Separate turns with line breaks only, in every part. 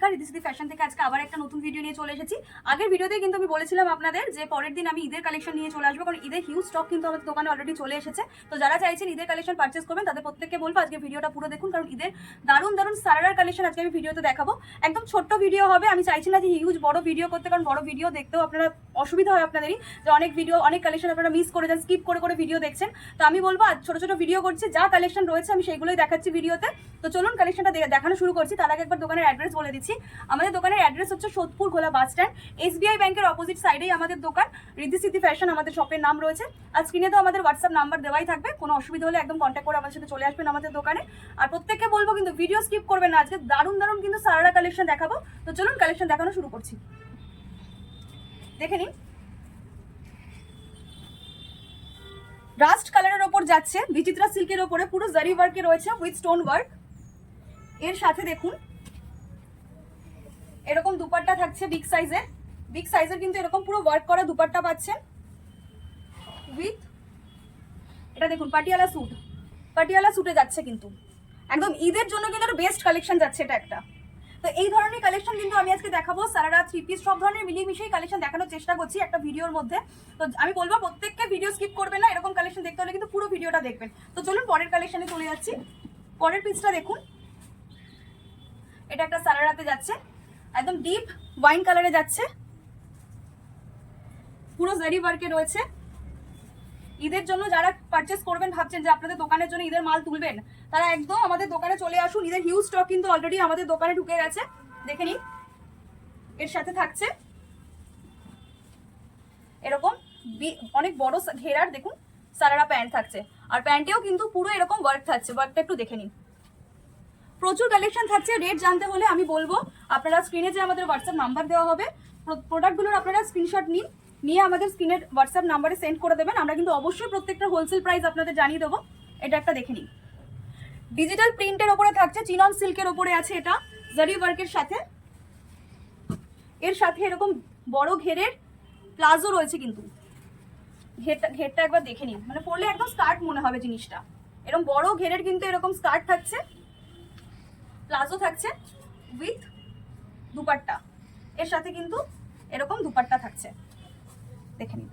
নমস্কার, রিদিসিদি ফ্যাশন থেকে আজকে আবার একটা নতুন ভিডিও নিয়ে চলে এসেছি। আগের ভিডিওতেই কিন্তু আমি বলেছিলাম আপনাদের যে পরের দিন আমি ঈদের কালেকশন নিয়ে চলে আসবো, কারণ ঈদের হিউজ স্টক কিন্তু আমাদের দোকানে অলরেডি চলে এসেছে। তো যারা চাইছেন ঈদের কালেকশন পারচেস করবেন তাদের প্রত্যেককে বলবো আজকে ভিডিওটা পুরো দেখুন, কারণ ঈদের দারুণ দারুণ সারারার কালেকশন আজকে আমি ভিডিওতে দেখাবো। একদম ছোট্ট ভিডিও হবে, আমি চাইছি না যে হিউজ বড় ভিডিও করতে, কারণ বড় ভিডিও দেখতেও আপনারা অসুবিধা হয় আপনাদেরই, যে অনেক ভিডিও অনেক কালেকশন আপনারা মিস করে যান, স্কিপ করে করে ভিডিও দেখছেন। তো আমি বলবো আজ ছোট ছোট ভিডিও করছি, যা কালেকশন রয়েছে আমি সেইগুলোই দেখাচ্ছি ভিডিওতে। তো চলুন কালেকশনটা দেখানো শুরু করছি। তার আগে একবার দোকানের অ্যাড্রেস বলে দিচ্ছি। আমাদের দোকানের অ্যাড্রেস হচ্ছে সোদপুর ঘোলা বাস স্ট্যান্ড, SBI ব্যাংকের অপোজিট সাইডেই আমাদের দোকান। রিদিসিদি ফ্যাশন আমাদের শপের নাম রয়েছে। আর স্ক্রিনে তো আমাদের হোয়াটসঅ্যাপ নাম্বার দেওয়াই থাকবে, কোনো অসুবিধা হলে একদম কন্ট্যাক্ট করে আমাদের সাথে চলে আসবেন আমাদের দোকানে। আর প্রত্যেককে বলবো কিন্তু ভিডিও স্কিপ করবেন না, আজকে দারুণ দারুণ কিন্তু সারারা কালেকশন দেখাবো। তো চলুন কালেকশন দেখানো শুরু করছি, দেখে নিন। রাস্ট কালারের ওপর যাচ্ছে, বিচিত্রা সিল্কের ওপরে পুরো জারি ওয়ার্কে রয়েছে উইথ স্টোন ওয়ার্ক। এর সাথে দেখুন এরকম দুপাট্টা থাকছে বিগ সাইজের কিন্তু এরকম পুরো ওয়ার্ক করা দুপাট্টা পাচ্ছেন উইথ, এটা দেখুন পাটিয়ালা স্যুটে যাচ্ছে, কিন্তু একদম ঈদের জন্য কিন্তু বেস্ট কালেকশন যাচ্ছে এটা একটা। তো এই ধরনের কালেকশন কিন্তু আমি আজকে দেখাবো, সারারা থ্রি পিস সব ধরনের মিলিয়ে মিশিয়ে কালেকশন দেখানোর চেষ্টা করছি একটা ভিডিওর মধ্যে। তো আমি বলবো প্রত্যেককে ভিডিও স্কিপ করবেন না, এরকম কালেকশন দেখতে হলে কিন্তু পুরো ভিডিওটা দেখবেন। তো চলুন পরের কালেকশনে চলে যাচ্ছি। পরের পিসটা দেখুন, এটা একটা সারারাতে যাচ্ছে, একদম ডিপ ওয়াইন কালারে যাচ্ছে, পুরো জারি ওয়ার্কে রয়েছে। ঈদের জন্য যারা পারচেস করবেন, ভাবছেন যে আপনাদের দোকানের জন্য ঈদের মাল তুলবেন, তারা একদম আমাদের দোকানে চলে আসুন। ঈদের হিউজ স্টক কিন্তু অলরেডি আমাদের দোকানে ঢুকে গেছে, দেখে নিন। এর সাথে থাকছে এরকম অনেক বড় ঘেরার দেখুন সারারা প্যান্ট থাকছে, আর প্যান্টেও কিন্তু পুরো এরকম ওয়ার্ক থাকছে, ওয়ার্কটা একটু দেখে নিন। প্রচুর কালেকশন থাকছে। রেট জানতে হলে আমি বলবো আপনারা স্ক্রিনে যে আমাদের হোয়াটসঅ্যাপ নাম্বার দেওয়া হবে, প্রোডাক্টগুলোর আপনারা স্ক্রিনশট নিয়ে আমাদের স্ক্রিনের হোয়াটসঅ্যাপ নাম্বারে সেন্ড করে দেবেন। আমরা কিন্তু অবশ্যই প্রত্যেকটা হোলসেল প্রাইস আপনাদের জানিয়ে দেবো। এটা একটা দেখে নিন, ডিজিটাল প্রিন্টের ওপরে থাকছে, চিনন সিল্কের ওপরে আছে, এটা জারি ওয়ার্কের সাথে। এর সাথে এরকম বড় ঘেরের প্লাজো রয়েছে, কিন্তু ঘেরটা একবার দেখে নিন, মানে পরলে একদম স্কার্ট মনে হবে জিনিসটা। এরকম বড় ঘেরের কিন্তু এরকম স্কার্ট থাকছে, প্লাজো থাকছে উইথ দুপাট্টা। এর সাথে কিন্তু এরকম দুপাট্টা থাকছে, দেখে নিন।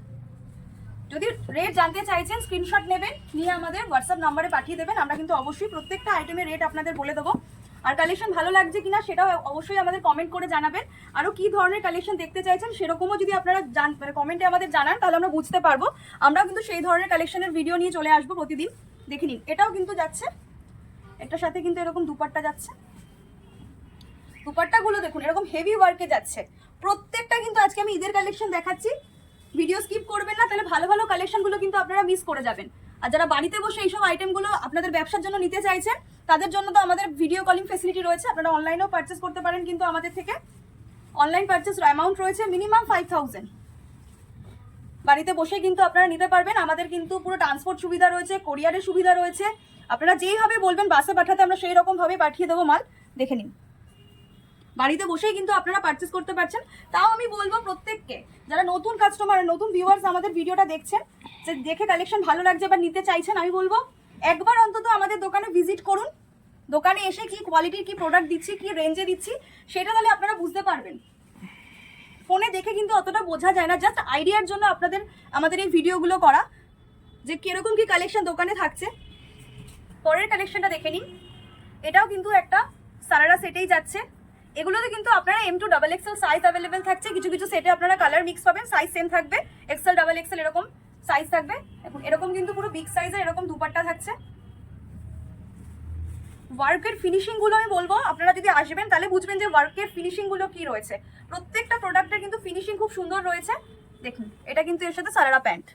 যদি রেট জানতে চাইছেন স্ক্রিনশট নেবেন, নিয়ে আমাদের হোয়াটসঅ্যাপ নাম্বারে পাঠিয়ে দেবেন। আমরা কিন্তু অবশ্যই প্রত্যেকটা আইটেমের রেট আপনাদের বলে দেবো। আর কালেকশন ভালো লাগছে কিনা সেটাও অবশ্যই আমাদের কমেন্ট করে জানাবেন। আরও কি ধরনের কালেকশন দেখতে চাইছেন সেরকমও যদি আপনারা কমেন্টে আমাদের জানান, তাহলে আমরা বুঝতে পারবো। আমরাও কিন্তু সেই ধরনের কালেকশনের ভিডিও নিয়ে চলে আসবো প্রতিদিন, দেখে নিন। এটাও কিন্তু যাচ্ছে, এটার সাথে কিন্তু এরকম দুপাট্টা যাচ্ছে। দুপাট্টাগুলো দেখুন এরকম হেভি ওয়ার্কে যাচ্ছে। প্রত্যেকটা কিন্তু আজকে আমি ঈদের কালেকশন দেখাচ্ছি, ভিডিও স্কিপ করবেন না, তাহলে ভালো ভালো কালেকশনগুলো কিন্তু আপনারা মিস করে যাবেন। আর যারা বাড়িতে বসে এইসব আইটেমগুলো আপনাদের ব্যবসার জন্য নিতে চাইছেন, তাদের জন্য তো আমাদের ভিডিও কলিং ফেসিলিটি রয়েছে, আপনারা অনলাইনেও পারচেস করতে পারেন। কিন্তু আমাদের থেকে অনলাইন পারচেস অ্যামাউন্ট রয়েছে মিনিমাম 5000। বাড়িতে বসে কিন্তু আপনারা নিতে পারবেন। আমাদের কিন্তু পুরো ট্রান্সপোর্ট সুবিধা রয়েছে, কোরিয়ারের সুবিধা রয়েছে। আপনারা যেইভাবে বলবেন বাসে পাঠাতে আমরা সেই রকমভাবে পাঠিয়ে দেবো মাল, দেখে নিন। বাড়িতে বসেই কিন্তু আপনারা পারচেস করতে পারছেন। তাও আমি বলবো প্রত্যেককে, যারা নতুন কাস্টমার নতুন ভিউয়ার্স আমাদের ভিডিওটা দেখছেন, যে দেখে কালেকশন ভালো লাগছে বা নিতে চাইছেন, আমি বলবো একবার অন্তত আমাদের দোকানে ভিজিট করুন। দোকানে এসে কি কোয়ালিটির কি প্রোডাক্ট দিচ্ছি, কি রেঞ্জে দিচ্ছি, সেটা তাহলে আপনারা বুঝতে পারবেন। ফোনে দেখে কিন্তু অতটা বোঝা যায় না, জাস্ট আইডিয়ার জন্য আপনাদের আমাদের এই ভিডিওগুলো করা, যে কিরকম কি কালেকশন দোকানে থাকছে। পরের কালেকশনটা দেখে নিন, এটাও কিন্তু একটা সারারা সেটেই যাচ্ছে। এগুলোতে কিন্তু আপনারা M2 XXL সাইজ অ্যাভেলেবেল থাকছে, কিছু কিছু সেটে আপনারা কালার মিক্স পাবেন, সাইজ সেম থাকবে, XL XXL এরকম সাইজ থাকবে। দেখুন এরকম কিন্তু পুরো বিগ সাইজের এরকম দুপাট্টা থাকছে। ওয়ার্কের ফিনিশিং গুলো আমি বলবো আপনারা যদি আসবেন তাহলে বুঝবেন যে ওয়ার্কের ফিনিশিং গুলো কি রয়েছে। প্রত্যেকটা প্রোডাক্টের কিন্তু ফিনিশিং খুব সুন্দর রয়েছে। দেখুন এটা কিন্তু এর সাথে সারারা প্যান্ট,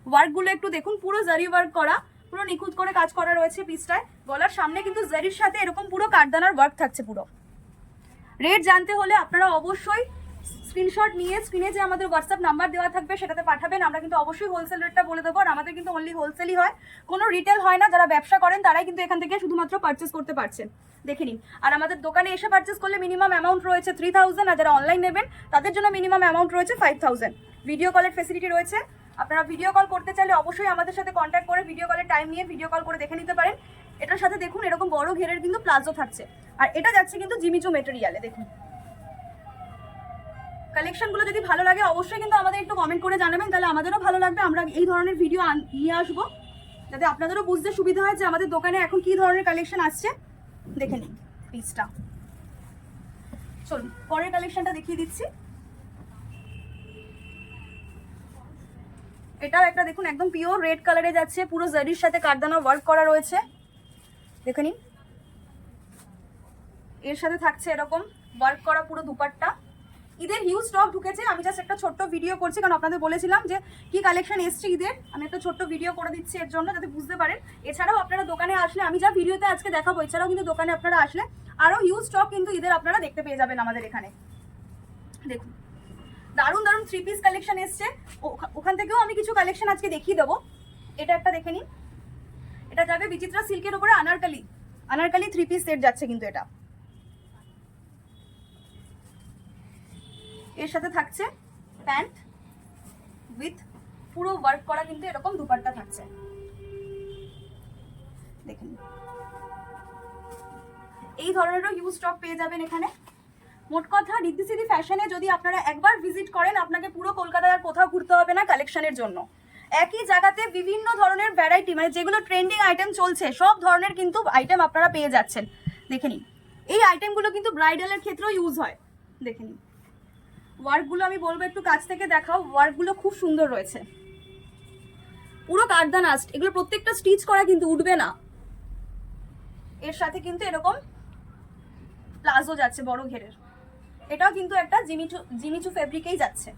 ওয়ার্কগুলো একটু দেখুন, পুরো জারি ওয়ার্ক করা, পুরো নিখুঁত করে কাজ করা রয়েছে পিসটায়। গলার সামনে কিন্তু জারির সাথে এরকম পুরো কাঠদানার ওয়ার্ক থাকছে পুরো। রেট জানতে হলে আপনারা অবশ্যই স্ক্রিনশট নিয়ে স্ক্রিনে যে আমাদের হোয়াটসঅ্যাপ নাম্বার দেওয়া থাকবে সেটাতে পাঠাবেন। আমরা কিন্তু অবশ্যই হোলসেল রেটটা বলে দেবো। আর আমাদের কিন্তু অনলি হোলসেলই হয়, কোনো রিটেল হয় না। যারা ব্যবসা করেন তারাই কিন্তু এখান থেকে শুধুমাত্র পারচেস করতে পারছেন, দেখে নিন। আর আমাদের দোকানে এসে পারচেস করলে মিনিমাম অ্যামাউন্ট রয়েছে 3000, আর যারা অনলাইন নেবেন তাদের জন্য মিনিমাম অ্যামাউন্ট রয়েছে 5000। ভিডিও কলের ফেসিলিটি রয়েছে, আপনারা ভিডিও কল করতে চাইলে অবশ্যই আমাদের সাথে কন্ট্যাক্ট করে ভিডিও কলের টাইম নিয়ে ভিডিও কল করে দেখে নিতে পারেন। এটার সাথে দেখুন এরকম বড় ঘেরের কিন্তু প্লাজো থাকছে, আর এটা যাচ্ছে কিন্তু জিমিচু মেটেরিয়ালে। দেখুন কালেকশনগুলো যদি ভালো লাগে অবশ্যই কিন্তু আমাদের একটু কমেন্ট করে জানাবেন, তাহলে আমাদেরও ভালো লাগবে। আমরা এই ধরনের ভিডিও নিয়ে আসবো যাতে আপনাদেরও বুঝতে সুবিধা হয় যে আমাদের দোকানে এখন কি ধরনের কালেকশন আসছে। দেখে নিন পিসটা। চলুন পরের কালেকশনটা দেখিয়ে দিচ্ছি। এটাও একটা দেখুন একদম পিওর রেড কালারে যাচ্ছে, পুরো জারির সাথে কারদানা ওয়ার্ক করা রয়েছে। দেখে নিন, এর সাথে থাকছে এরকম ওয়ার্ক করা পুরো দুপাট্টা। ঈদের হিউজ স্টক ঢুকেছে, আমি জাস্ট একটা ছোট্ট ভিডিও করছি কারণ আপনাদের বলেছিলাম যে কি কালেকশন এসছে ঈদের, আমি একটা ছোট্ট ভিডিও করে দিচ্ছি এর জন্য যাতে বুঝতে পারেন। এছাড়াও আপনারা দোকানে আসলে আমি যা ভিডিওতে আজকে দেখাবো, এছাড়াও কিন্তু দোকানে আপনারা আসলে আরও হিউজ স্টক কিন্তু ঈদের আপনারা দেখতে পেয়ে যাবেন আমাদের এখানে। দেখুন দারুণ দারুণ 3 পিস কালেকশন এসছে, ওখান থেকেও আমি কিছু কালেকশন আজকে দেখিয়ে দেবো। এটা একটা দেখে নিন, এটা যাবে বিচিত্রা সিল্কের উপরে আনারকালি 3 পিস সেট যাচ্ছে কিন্তু এটা। এর সাথে থাকছে প্যান্ট উইথ পুরো ওয়ার্ক করা কিন্তু এরকম দুপাট্টা থাকছে। দেখুন এই ধরনেরও হিউজ স্টক পেয়ে যাবেন এখানে। মোট কথা রিদ্ধি সিদ্ধি ফ্যাশনে যদি আপনারা একবার ভিজিট করেন আপনাকে পুরো কলকাতায় আর কোথাও ঘুরতে হবে না কালেকশনের জন্য। একই জায়গাতে বিভিন্ন ধরনের ভ্যারাইটি, মানে যেগুলো ট্রেন্ডিং আইটেম চলছে সব ধরনের কিন্তু আইটেম আপনারা পেয়ে যাচ্ছেন। দেখে নিন এই আইটেমগুলো কিন্তু ব্রাইডালের ক্ষেত্রেও ইউজ হয়। দেখে নিন ওয়ার্কগুলো আমি বলবো একটু কাছ থেকে দেখাও, ওয়ার্কগুলো খুব সুন্দর রয়েছে, পুরো কারদানা। এগুলো প্রত্যেকটা স্টিচ করা কিন্তু উঠবে না। এর সাথে কিন্তু এরকম প্লাজো যাচ্ছে বড় ঘেরের, এটাও কিন্তু একটা জিমিচু ফেব্রিকেই যাচ্ছে।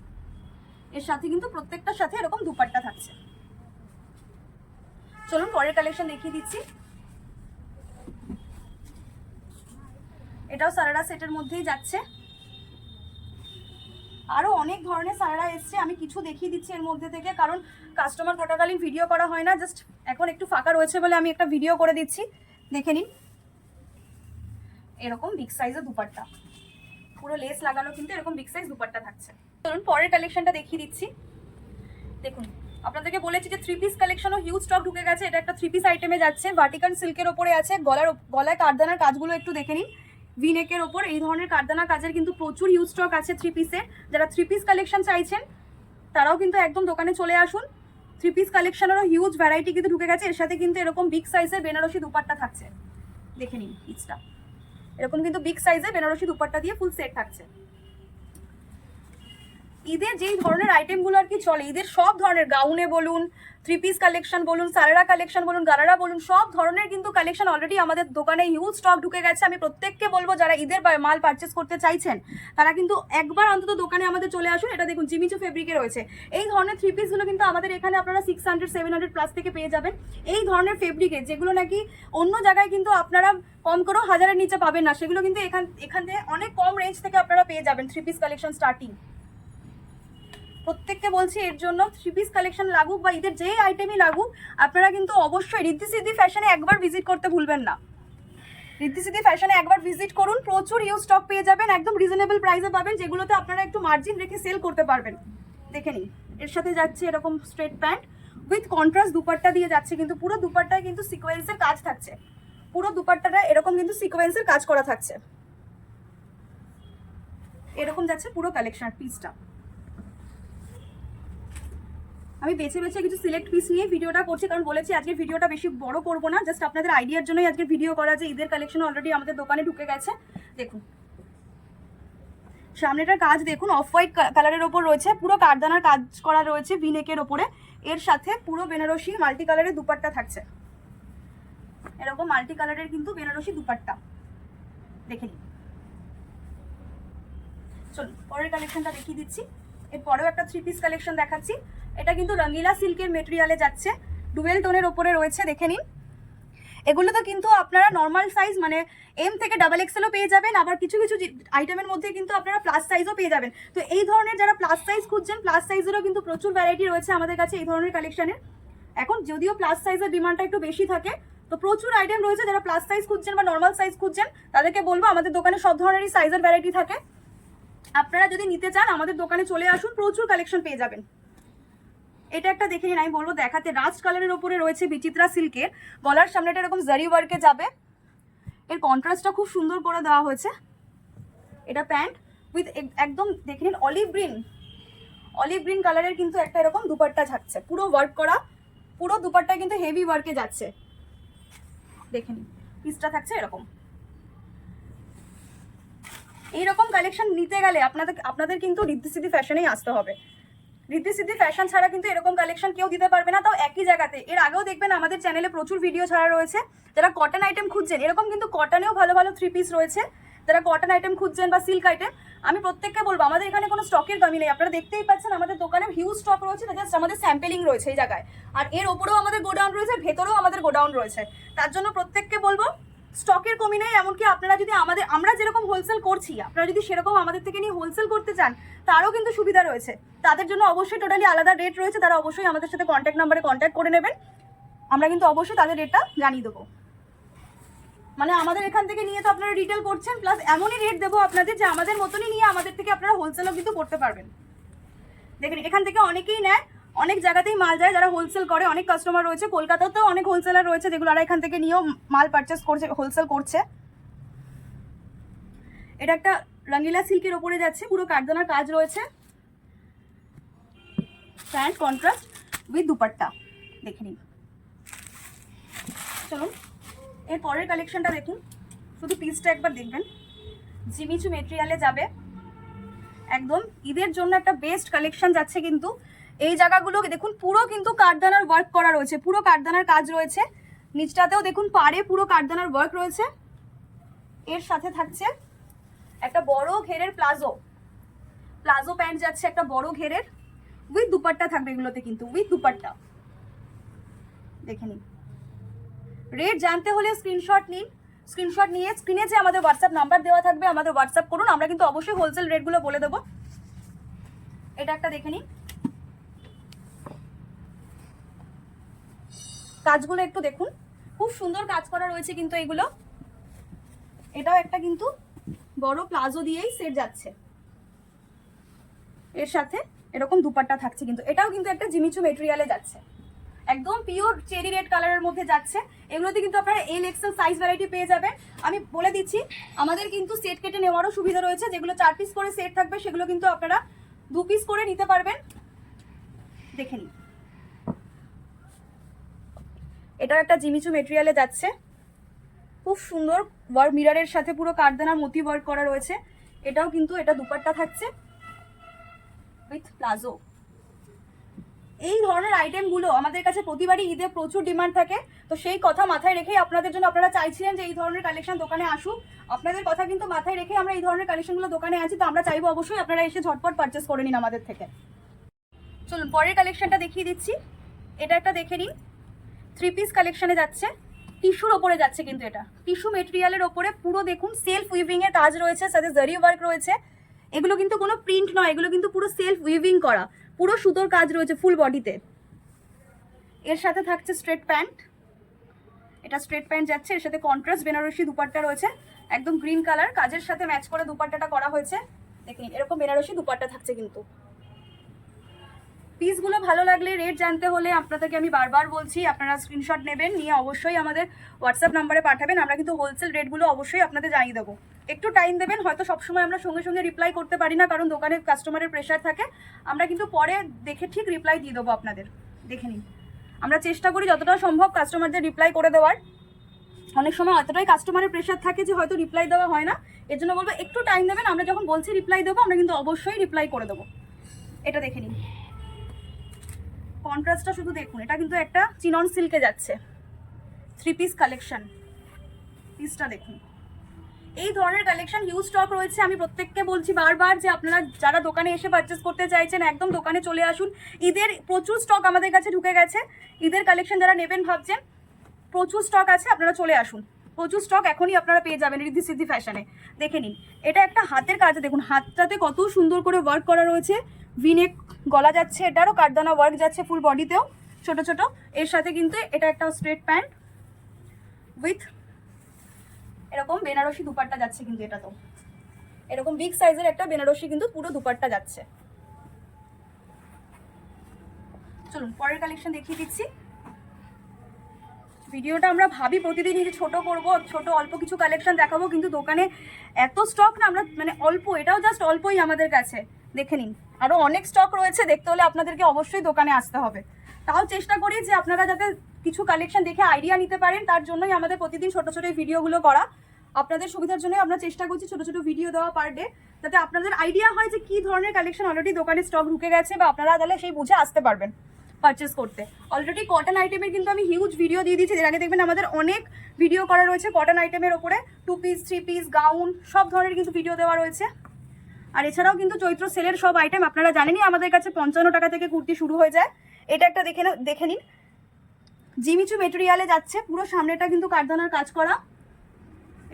এর সাথে কিন্তু প্রত্যেকটার সাথে এরকম দুপাট্টা থাকছে। চলুন পরের কালেকশন দেখিয়ে দিচ্ছি। এটাও সারারা সেটের মধ্যেই যাচ্ছে, আরো অনেক ধরনের সারারা এসছে, আমি কিছু দেখিয়ে দিচ্ছি এর মধ্যে থেকে কারণ কাস্টমার থাকাকালীন ভিডিও করা হয় না, জাস্ট এখন একটু ফাঁকা রয়েছে বলে আমি একটা ভিডিও করে দিচ্ছি। দেখে নিন এরকম বিগ সাইজের দুপাট্টা, পুরো লেস লাগানো কিন্তু এরকম বিগ সাইজ দুপাট্টা থাকছে। চলুন পরের কালেকশনটা দেখিয়ে দিচ্ছি। দেখুন আপনাদেরকে বলেছি যে 3 পিস কালেকশনও হিউজ স্টক ঢুকে গেছে। এটা একটা 3 পিস আইটেমে যাচ্ছে, ভার্টিকাল সিল্কের ওপরে আছে, গলায় কারদানার কাজগুলো একটু দেখে নিন। ভিনেকের ওপর এই ধরনের কারদানা কাজের কিন্তু প্রচুর হিউজ স্টক আছে 3 পিসের। যারা 3 পিস কালেকশন চাইছেন তারাও কিন্তু একদম দোকানে চলে আসুন। 3 পিস কালেকশনেরও হিউজ ভ্যারাইটি কিন্তু ঢুকে গেছে। এর সাথে কিন্তু এরকম বিগ সাইজের বেনারসি দুপাট্টা থাকছে। দেখে নিন পিসটা, এরকম কিন্তু বিগ সাইজের বেনারসি দুপাট্টা দিয়ে ফুল সেট থাকছে। ঈদের যেই ধরনের আইটেমগুলো আর কি চলে, ঈদের সব ধরনের গাউনে বলুন, 3 পিস কালেকশন বলুন, সারারা কালেকশন বলুন, গারারা বলুন, সব ধরনের কিন্তু কালেকশন অলরেডি আমাদের দোকানে হিউজ স্টক ঢুকে গেছে। আমি প্রত্যেককে বলবো যারা ঈদের মাল পারচেস করতে চাইছেন তারা কিন্তু একবার অন্তত দোকানে আমাদের চলে আসুন। এটা দেখুন জিমিচু ফেব্রিকে রয়েছে। এই ধরনের 3 পিসগুলো কিন্তু আমাদের এখানে আপনারা 600-700 প্লাস থেকে পেয়ে যাবেন। এই ধরনের ফেব্রিকে যেগুলো নাকি অন্য জায়গায় কিন্তু আপনারা কম করেও 1000-এর নিচে পাবেন না, সেগুলো কিন্তু এখান থেকে অনেক কম রেঞ্জ থেকে আপনারা পেয়ে যাবেন 3 পিস কালেকশন স্টার্টিং। প্রত্যেককে বলছি এর জন্য 3 পিস কালেকশন লাগুক বা ঈদের যেই আইটেমই লাগুক আপনারা কিন্তু অবশ্যই রিদ্ধি সিদ্ধি ফ্যাশনে একবার ভিজিট করতে ভুলবেন না। রিদ্ধি সিদ্ধি ফ্যাশনে একবার ভিজিট করুন, প্রচুর হিউজ স্টক পেয়ে যাবেন, একদম রিজনেবল প্রাইসে পাবেন যেগুলোতে আপনারা একটু মার্জিন রেখে সেল করতে পারবেন। দেখে নিন এর সাথে যাচ্ছে এরকম straight pant with contrast dupatta দিয়ে যাচ্ছে, কিন্তু পুরো দুপাট্টায় কিন্তু সিকোয়েন্সের কাজ থাকছে। পুরো দুপাট্টাটা এরকম কিন্তু সিকোয়েন্সের কাজ করা থাকছে। এরকম যাচ্ছে পুরো কালেকশন পিসটা। আমি বেছে বেছে কিছু সিলেক্ট পিস নিয়ে ভিডিওটা করছি কারণ বলেছি আজকে ভিডিওটা বেশি বড় করবো না, জাস্ট আপনাদের আইডিয়ার জন্যই আজকে ভিডিও করা যে ঈদের কালেকশন অলরেডি আমাদের দোকানে ঢুকে গেছে। দেখুন সামনেটার কাজ দেখুন, অফ হোয়াইট কালারের ওপর রয়েছে, পুরো কারদানার কাজ করা রয়েছে ভিনেকের ওপরে। এর সাথে পুরো বেনারসি মাল্টি কালারের দুপাট্টা থাকছে, এরকম মাল্টি কালারের কিন্তু বেনারসি দুপাট্টা। দেখে নিন। চলুন পরের কালেকশনটা দেখিয়ে দিচ্ছি। এরপরেও একটা 3 পিস কালেকশন দেখাচ্ছি। এটা কিন্তু রঙ্গিলা সিল্কের মেটেরিয়ালে যাচ্ছে, ডুয়েল টোনের ওপরে রয়েছে। দেখে নিন এগুলো তো কিন্তু আপনারা নর্মাল সাইজ মানে এম থেকে XXL পেয়ে যাবেন, আবার কিছু কিছু আইটেমের মধ্যে কিন্তু আপনারা প্লাস সাইজও পেয়ে যাবেন। তো এই ধরনের যারা প্লাস সাইজ খুঁজছেন, প্লাস সাইজেরও কিন্তু প্রচুর ভ্যারাইটি রয়েছে আমাদের কাছে এই ধরনের কালেকশনের। এখন যদিও প্লাস সাইজের ডিমান্ডটা একটু বেশি থাকে, তো প্রচুর আইটেম রয়েছে। যারা প্লাস সাইজ খুঁজছেন বা নর্মাল সাইজ খুঁজছেন তাদেরকে বলবো আমাদের দোকানে সব ধরনেরই সাইজের ভ্যারাইটি থাকে। আপনারা যদি নিতে চান আমাদের দোকানে চলে আসুন, প্রচুর কালেকশন পেয়ে যাবেন। এটা একটা দেখে নিন, আমি বলবো দেখাতে। রাস্ট কালারের উপরে রয়েছে বিচিত্রা সিল্কের, গলার সামনেটা এরকম জারি ওয়ার্কে যাবে, এর কন্ট্রাস্টটা খুব সুন্দর করে দেওয়া হয়েছে। এটা প্যান্ট উইথ একদম দেখে নিন অলিভ গ্রিন কালারের কিন্তু একটা এরকম দুপাট্টা থাকছে, পুরো ওয়ার্ক করা, পুরো দুপাট্টা কিন্তু হেভি ওয়ার্কে যাচ্ছে। দেখে নিন পিসটা থাকছে এরকম। এইরকম কালেকশন নিতে গেলে আপনাদের কিন্তু ঋদ্ধি সিদ্ধি ফ্যাশনেই আসতে হবে। ঋদ্ধি সিদ্ধি ফ্যাশন ছাড়া কিন্তু এরকম কালেকশন কেউ দিতে পারবে না, তাও একই জায়গাতে। এর আগেও দেখবেন আমাদের চ্যানেলে প্রচুর ভিডিও ছাড়া রয়েছে। যারা কটন আইটেম খুঁজছেন, এরকম কিন্তু কটনেও ভালো ভালো 3 পিস রয়েছে। যারা কটন আইটেম খুঁজছেন বা সিল্ক আইটেম, আমি প্রত্যেককে বলবো আমাদের এখানে কোনো স্টকের কমি নেই। আপনারা দেখতেই পাচ্ছেন আমাদের দোকানে হিউজ স্টক রয়েছে, জাস্ট আমাদের স্যাম্পেলিং রয়েছে এই জায়গায়। আর এর ওপরেও আমাদের গোডাউন রয়েছে, ভেতরেও আমাদের গোডাউন রয়েছে। তার জন্য প্রত্যেককে বলবো স্টকের কমি নেই। এমনকি আপনারা যদি আমরা যেরকম হোলসেল করছি, আপনারা যদি সেরকম আমাদের থেকে নিয়ে হোলসেল করতে চান, তারও কিন্তু সুবিধা রয়েছে। তাদের জন্য অবশ্যই টোটালি আলাদা রেট রয়েছে। তারা অবশ্যই আমাদের সাথে কন্ট্যাক্ট নাম্বারে কন্ট্যাক্ট করে নেবেন, আমরা কিন্তু অবশ্যই তাদের রেটটা জানিয়ে দেবো। মানে আমাদের এখান থেকে নিয়ে তো আপনারা রিটেল করছেন, প্লাস এমনই রেট দেবো আপনাদের যে আমাদের মতনই নিয়ে আমাদের থেকে আপনারা হোলসেলও কিন্তু করতে পারবেন। দেখেন এখান থেকে অনেকেই নেয়, অনেক জায়গাতেই মাল যায় যারা হোলসেল করে, অনেক কাস্টমার রয়েছে। কলকাতাতেও অনেক হোলসেলার রয়েছে যেগুলো এখান থেকে নিয়েও মাল পারচেস করছে, হোলসেল করছে। এটা একটা রঙ্গিলা সিল্কের ওপরে যাচ্ছে, পুরো কাঠদানার কাজ রয়েছে, প্যান্ট কন্ট্রাস্ট উইথ দুপাট্টা। দেখে নিন। চলুন এর পরের কালেকশনটা দেখুন, শুধু পিসটা একবার দেখবেন। জিমিচু মেটেরিয়ালে যাবে, একদম ঈদের জন্য একটা বেস্ট কালেকশন যাচ্ছে। কিন্তু এই জায়গাগুলো দেখুন পুরো কিন্তু কাঠদানার ওয়ার্ক করা রয়েছে, পুরো কাঠদানার কাজ রয়েছে। নিচটাতেও দেখুন পাড়ে পুরো কাঠদানার ওয়ার্ক রয়েছে। এর সাথে থাকছে একটা বড় ঘেরের প্লাজো প্যান্ট যাচ্ছে, একটা বড় ঘেরের উইথ দুপাট্টা থাকবে এগুলোতে, কিন্তু উইথ দুপাট্টা। দেখে নিন। রেট জানতে হলে স্ক্রিনশট নিন, স্ক্রিনশট নিয়ে স্ক্রিনে যে আমাদের হোয়াটসঅ্যাপ নাম্বার দেওয়া থাকবে আমাদের হোয়াটসঅ্যাপ করুন, আমরা কিন্তু অবশ্যই হোলসেল রেটগুলো বলে দেবো। এটা একটা দেখে নিন, কাজগুলো একটু দেখুন, খুব সুন্দর কাজ করা রয়েছে কিন্তু এগুলো। এটাও একটা কিন্তু বড় প্লাজো দিয়েই সেট যাচ্ছে, এর সাথে এরকম দুপাট্টা থাকছে। কিন্তু এটাও কিন্তু একটা জিমিচু মেটেরিয়ালে যাচ্ছে, একদম পিওর চেরি রেড কালারের মধ্যে যাচ্ছে। এগুলোতে কিন্তু আপনারা XL সাইজ ভ্যারাইটি পেয়ে যাবেন। আমি বলে দিচ্ছি আমাদের কিন্তু সেট কেটে নেওয়ারও সুবিধা রয়েছে। যেগুলো 4 পিস করে সেট থাকবে সেগুলো কিন্তু আপনারা 2 পিস করে নিতে পারবেন। দেখে নিন। এটা একটা জিমিচু মেটেরিয়ালে যাচ্ছে, খুব সুন্দর ওয়ার্ক, মিররের সাথে পুরো কাঠদানা মতি ওয়ার্ক করা রয়েছে। এটাও কিন্তু এটা দুপাট্টা থাকছে উইথ প্লাজো। এই ধরনের আইটেমগুলো আমাদের কাছে প্রতিবারই ঈদে প্রচুর ডিমান্ড থাকে। তো সেই কথা মাথায় রেখেই আপনাদের জন্য, আপনারা চাইছিলেন যে এই ধরনের কালেকশন দোকানে আসুক, আপনাদের কথা কিন্তু মাথায় রেখে আমরা এই ধরনের কালেকশনগুলো দোকানে আছি। তো আমরা চাইবো অবশ্যই আপনারা এসে ঝটপট পারচেস করে নিন আমাদের থেকে। চলুন পরের কালেকশনটা দেখিয়ে দিচ্ছি। এটা একটা দেখে নিন, 3 পিস কালেকশনে যাচ্ছে, টিস্যুর ওপরে যাচ্ছে। কিন্তু এটা টিস্যু মেটেরিয়ালের ওপরে পুরো দেখুন সেলফ উইভিং এর কাজ রয়েছে, সাথে জারি ওয়ার্ক রয়েছে। এগুলো কিন্তু কোনো প্রিন্ট নয়, এগুলো কিন্তু পুরো সেলফ উইভিং করা, পুরো সুতোর কাজ রয়েছে ফুল বডিতে। এর সাথে থাকছে স্ট্রেট প্যান্ট, এটা স্ট্রেট প্যান্ট যাচ্ছে, এর সাথে কন্ট্রাস্ট বেনারসি দুপাট্টা রয়েছে, একদম গ্রিন কালার, কাজের সাথে ম্যাচ করে দুপাট্টাটা করা হয়েছে। দেখুন এরকম বেনারসি দুপাট্টা থাকছে। কিন্তু পিসগুলো ভালো লাগলে, রেট জানতে হলে আপনাদেরকে আমি বারবার বলছি আপনারা স্ক্রিনশট নেবেন, নিয়ে অবশ্যই আমাদের হোয়াটসঅ্যাপ নাম্বারে পাঠাবেন। আমরা কিন্তু হোলসেল রেটগুলো অবশ্যই আপনাদের জানিয়ে দেবো। একটু টাইম দেবেন, হয়তো সবসময় আমরা সঙ্গে সঙ্গে রিপ্লাই করতে পারি না, কারণ দোকানে কাস্টমারের প্রেশার থাকে। আমরা কিন্তু পরে দেখে ঠিক রিপ্লাই দিয়ে দেবো আপনাদের। দেখে নিন, আমরা চেষ্টা করি যতটা সম্ভব কাস্টমারদের রিপ্লাই করে দেওয়ার। অনেক সময় এতটাই কাস্টমারের প্রেশার থাকে যে হয়তো রিপ্লাই দেওয়া হয় না। এর জন্য বলবো একটু টাইম দেবেন, আমরা যখন বলছি রিপ্লাই দেবো আমরা কিন্তু অবশ্যই রিপ্লাই করে দেবো। এটা দেখে নিন, কন্ট্রাস্টটা শুধু দেখুন। এটা কিন্তু একটা চিনন সিল্কে যাচ্ছে, 3 পিস কালেকশন। পিসটা দেখুন। এই ধরনের কালেকশন হিউজ স্টক রয়েছে। আমি প্রত্যেককে বলছি বারবার যে আপনারা যারা দোকানে এসে পারচেস করতে চাইছেন একদম দোকানে চলে আসুন। ঈদের প্রচুর স্টক আমাদের কাছে ঢুকে গেছে। ঈদের কালেকশন যারা নেবেন ভাবছেন, প্রচুর স্টক আছে, আপনারা চলে আসুন। প্রচুর স্টক এখনই আপনারা পেয়ে যাবেন ঋদ্ধি সিদ্ধি ফ্যাশনে। দেখে নিন, এটা একটা হাতের কাজ, দেখুন হাতটাতে কত সুন্দর করে ওয়ার্ক করা রয়েছে। ভিনেক গলা যাচ্ছে, এটারও কাঠদানা ওয়ার্ক যাচ্ছে ফুল বডিতেও ছোট ছোট। এর সাথে কিন্তু এটা একটা স্ট্রেট প্যান্ট উইথ এরকম বেনারসি দুপাট্টা যাচ্ছে। কিন্তু এটা তো এরকম বিগ সাইজের একটা বেনারসি কিন্তু পুরো দুপাট্টা যাচ্ছে। চলুন পরের কালেকশন দেখিয়ে দিচ্ছি। ভিডিওটা আমরা ভাবি প্রতিদিন যে ছোট করব, ছোট অল্প কিছু কালেকশন দেখাবো, কিন্তু দোকানে এত স্টক না, আমরা মানে অল্প, এটাও জাস্ট অল্পই আমাদের কাছে। দেখে নিন, আরও অনেক স্টক রয়েছে, দেখতে হলে আপনাদেরকে অবশ্যই দোকানে আসতে হবে। তাও চেষ্টা করি যে আপনারা যাতে কিছু কালেকশন দেখে আইডিয়া নিতে পারেন, তার জন্যই আমাদের প্রতিদিন ছোট ছোট এই ভিডিওগুলো করা। আপনাদের সুবিধার জন্যই আমরা চেষ্টা করছি ছোট ছোট ভিডিও দেওয়া পার ডে, যাতে আপনাদের আইডিয়া হয় যে কী ধরনের কালেকশন অলরেডি দোকানে স্টক ঢুকে গেছে, বা আপনারা তাহলে সেই বুঝে আসতে পারবেন পারচেস করতে। অলরেডি কটন আইটেমের কিন্তু আমি হিউজ ভিডিও দিয়ে দিচ্ছি, এর আগে দেখবেন আমাদের অনেক ভিডিও করা রয়েছে কটন আইটেমের ওপরে। 2 পিস 3 পিস গাউন সব ধরনের কিন্তু ভিডিও দেওয়া রয়েছে। আর এছাড়াও কিন্তু চৈত্র সেলের সব আইটেম আপনারা জানেনই, আমাদের কাছে 55 টাকা থেকে কুর্তি শুরু হয়ে যায়। এটা একটা দেখে নিন, জিমিচু মেটেরিয়ালে যাচ্ছে, পুরো সামনেটা কিন্তু কারদানার কাজ করা।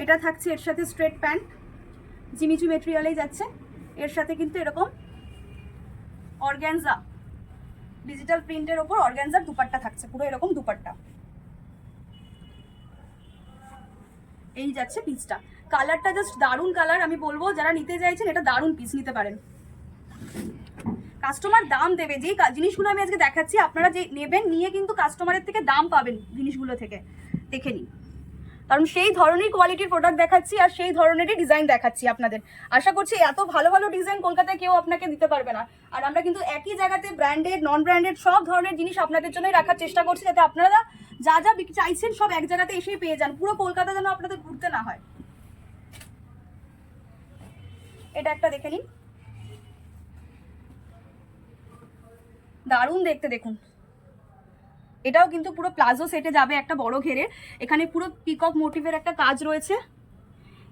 এটা থাকছে এর সাথে স্ট্রেট প্যান্ট, জিমিচু মেটেরিয়ালেই যাচ্ছে। এর সাথে কিন্তু এরকম অর্গ্যানজা ডিজিটাল প্রিন্টের ওপর অর্গ্যানজার দুপাট্টা থাকছে, পুরো এরকম দুপাট্টা। এই যাচ্ছে পিসটা, কালারটা জাস্ট দারুণ কালার। আমি বলবো যারা নিতে চাইছেন এটা দারুণ পিস, নিতে পারেন। কাস্টমার দাম দেবে, যেই জিনিসগুলো আমি আজকে দেখাচ্ছি আপনারা যে নেবেন, নিয়ে কিন্তু কাস্টমারের থেকে দাম পাবেন জিনিসগুলো থেকে। দেখে নিন, কারণ সেই ধরনের কোয়ালিটির প্রোডাক্ট দেখাচ্ছি আর সেই ধরনেরই ডিজাইন দেখাচ্ছি আপনাদের। আশা করছি এত ভালো ভালো ডিজাইন কলকাতায় কেউ আপনাকে দিতে পারবে না। আর আমরা কিন্তু একই জায়গাতে ব্র্যান্ডেড নন ব্র্যান্ডেড সব ধরনের জিনিস আপনাদের জন্যই রাখার চেষ্টা করছি, যাতে আপনারা যা যা চাইছেন সব এক জায়গাতে এসেই পেয়ে যান, পুরো কলকাতা যেন আপনাদের ঘুরতে না হয়। এটা একটা দেখে নিন, দারুণ দেখতে, দেখুন। এটাও কিন্তু পুরো প্লাজো সেটে যাবে, একটা বড় ঘেরে। এখানে পুরো পিকক মোটিভের একটা কাজ রয়েছে।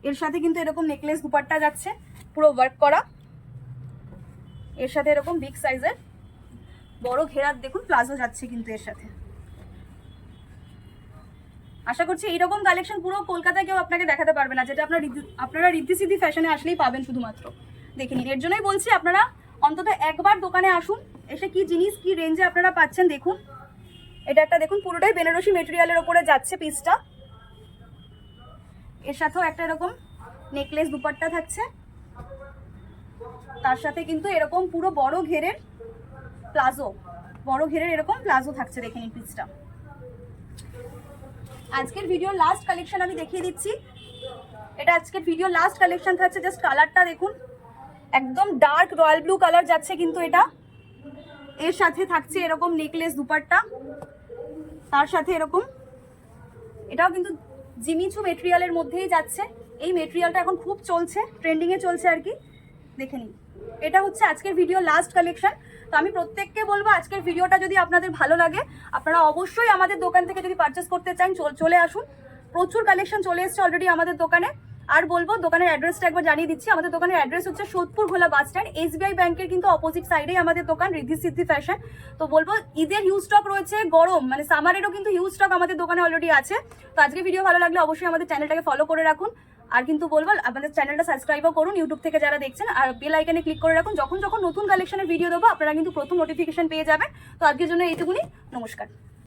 এর সাথে কিন্তু এরকম নেকলেস দুপাট্টা যাচ্ছে, পুরো ওয়ার্ক করা। এর সাথে এরকম বিগ সাইজের বড় ঘেরার দেখুন প্লাজো যাচ্ছে কিন্তু এর সাথে। আশা করছি এইরকম কালেকশন পুরো কলকাতায় কেউ আপনাকে দেখাতে পারবে না, যেটা আপনারা রিদ্ধি সিদ্ধি ফ্যাশনে আসলেই পাবেন শুধুমাত্র। দেখে নিন, এর জন্যই বলছি আপনারা অন্তত একবার দোকানে আসুন, এসে কি জিনিস কি রেঞ্জে আপনারা পাচ্ছেন দেখুন। এটা একটা দেখুন, পুরোটাই বেনারসি মেটেরিয়ালের ওপরে যাচ্ছে পিসটা। এর সাথেও একটা এরকম নেকলেস দুপাট্টা থাকছে, তার সাথে কিন্তু এরকম পুরো বড় ঘেরের প্লাজো, বড় ঘেরের এরকম প্লাজো থাকছে। দেখে নিন পিসটা। আজকের ভিডিও লাস্ট কালেকশন আমি দেখিয়ে দিচ্ছি। এটা আজকের ভিডিও লাস্ট কালেকশন থাকছে, জাস্ট কালারটা দেখুন, একদম ডার্ক রয়্যাল ব্লু কালার যাচ্ছে কিন্তু এটা। এর সাথে থাকছে এরকম নেকলেস দুপাট্টা, তার সাথে এরকম, এটাও কিন্তু জিমিচু মেটেরিয়ালের মধ্যেই যাচ্ছে। এই মেটেরিয়ালটা এখন খুব চলছে, ট্রেন্ডিংয়ে চলছে আর কি। দেখে নিন, এটা হচ্ছে আজকের ভিডিও লাস্ট কালেকশন। তো আমি প্রত্যেককে বলবো, আজকের ভিডিওটা যদি আপনাদের ভালো লাগে, আপনারা অবশ্যই আমাদের দোকান থেকে যদি পারচেস করতে চান চলে আসুন। প্রচুর কালেকশন চলে এসছে অলরেডি আমাদের দোকানে। আর বলবো দোকানের অ্যাড্রেসটা একবার জানিয়ে দিচ্ছি। আমাদের দোকানের অ্যাড্রেস হচ্ছে সোদপুর ভোলা বাস স্ট্যান্ড, SBI ব্যাংকের কিন্তু অপোজিট সাইডেই আমাদের দোকান, রিদ্ধি সিদ্ধি ফ্যাশন। তো বলবো ঈদের হিউজ স্টক রয়েছে, গরম মানে সামারেরও কিন্তু হিউজ স্টক আমাদের দোকানে অলরেডি আছে। তো আজকে ভিডিও ভালো লাগলে অবশ্যই আমাদের চ্যানেলটাকে ফলো করে রাখুন। আর কিন্তু বলবো আমাদের চ্যানেলটা সাবস্ক্রাইবও করুন ইউটিউব থেকে যারা দেখছেন, আর বেল আইকনে ক্লিক করে রাখুন। যখন নতুন কালেকশনের ভিডিও দেবো আপনারা কিন্তু প্রথম নোটিফিকেশন পেয়ে যাবেন। তো আজকের জন্য এইটুকুনি, নমস্কার।